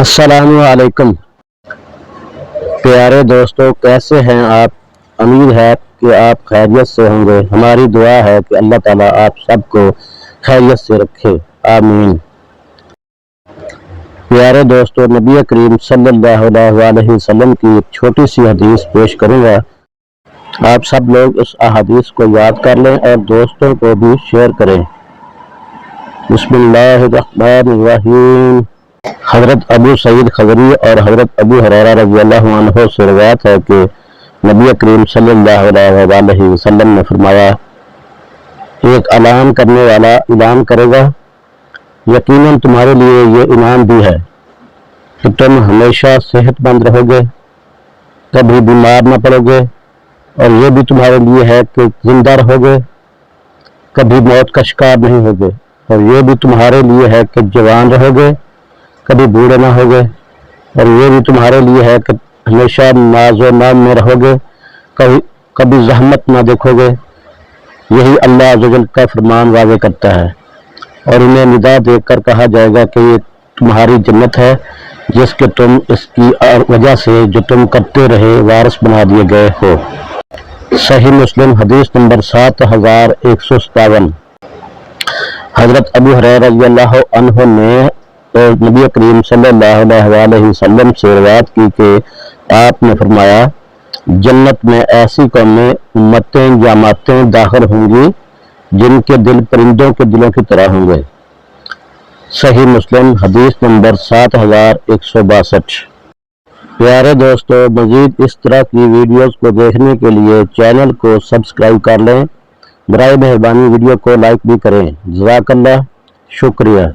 السلام علیکم پیارے دوستو، کیسے ہیں آپ؟ امید ہے کہ آپ خیریت سے ہوں گے۔ ہماری دعا ہے کہ اللہ تعالیٰ آپ سب کو خیریت سے رکھے، آمین۔ پیارے دوستو، نبی کریم صلی اللہ علیہ وسلم کی ایک چھوٹی سی حدیث پیش کروں گا۔ آپ سب لوگ اس احادیث کو یاد کر لیں اور دوستوں کو بھی شیئر کریں۔ بسم اللہ الرحمن الرحیم۔ حضرت ابو سعید خدری اور حضرت ابو ہریرہ رضی اللہ عنہ سے روایت ہے کہ نبی کریم صلی اللہ علیہ وسلم نے فرمایا، ایک اعلان کرنے والا اعلان کرے گا، یقیناً تمہارے لیے یہ انعام بھی ہے کہ تم ہمیشہ صحت مند رہو گے، کبھی بیمار نہ پڑو گے، اور یہ بھی تمہارے لیے ہے کہ زندہ رہو گے، کبھی موت کا شکار نہیں ہوگے، اور یہ بھی تمہارے لیے ہے کہ جوان رہو گے، کبھی بوڑھے نہ ہوگے، اور یہ بھی تمہارے لیے ہے کہ ہمیشہ ناز و نام میں رہو گے، کبھی زحمت نہ دیکھو گے۔ یہی اللہ عز و جل کا فرمان واضح کرتا ہے، اور انہیں ندا دے کر کہا جائے گا کہ یہ تمہاری جنت ہے جس کے تم اس کی وجہ سے جو تم کرتے رہے وارث بنا دیے گئے ہو۔ صحیح مسلم حدیث نمبر 7157۔ حضرت ابو ہریرہ رضی اللہ عنہ نے نبی کریم صلی اللہ علیہ وسلم سے روایت کی کہ آپ نے فرمایا، جنت میں ایسی قومیں، امتیں، جماعتیں داخل ہوں گی جن کے دل پرندوں کے دلوں کی طرح ہوں گے۔ صحیح مسلم حدیث نمبر 7162۔ پیارے دوستو، مزید اس طرح کی ویڈیوز کو دیکھنے کے لیے چینل کو سبسکرائب کر لیں۔ برائے مہربانی ویڈیو کو لائک بھی کریں۔ جزاک اللہ، شکریہ۔